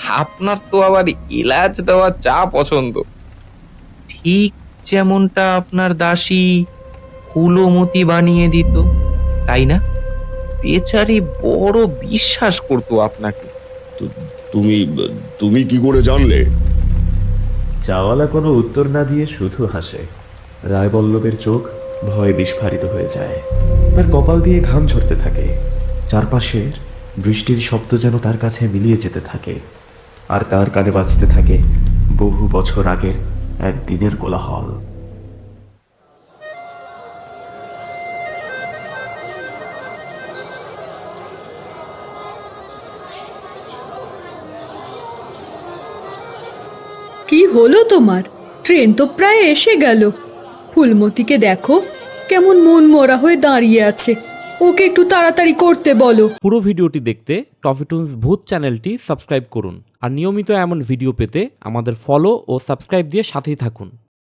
আপনার তো আবার এলাচ দেওয়া চা পছন্দ, ঠিক যেমনটা আপনার দাসী ফুলমতি বানিয়ে দিত, তাই না? বেচারি বড় বিশ্বাস করতো আপনাকে। তু- তুমি তুমি কি করে জানলে? চাওয়ালা কোনো উত্তর না দিয়ে শুধু হাসে। রায়বল্লভের চোখ ভয়ে বিস্ফারিত হয়ে যায়, তার কপাল দিয়ে ঘাম ঝরতে থাকে। চারপাশের বৃষ্টির শব্দ যেন তার কাছে মিলিয়ে যেতে থাকে, আর তার কানে বাজতে থাকে বহু বছর আগের এক দিনের কোলাহল। কি হলো তোমার? ট্রেন তো প্রায় এসে গেল। ফুলমতিকে দেখো, কেমন মন মরা হয়ে দাঁড়িয়ে আছে। ওকে একটু তাড়াতাড়ি করতে বলো। পুরো ভিডিওটি দেখতে টফিটুনস ভূত চ্যানেলটি সাবস্ক্রাইব করুন আর নিয়মিত এমন ভিডিও পেতে আমাদের ফলো ও সাবস্ক্রাইব দিয়ে সাথেই থাকুন।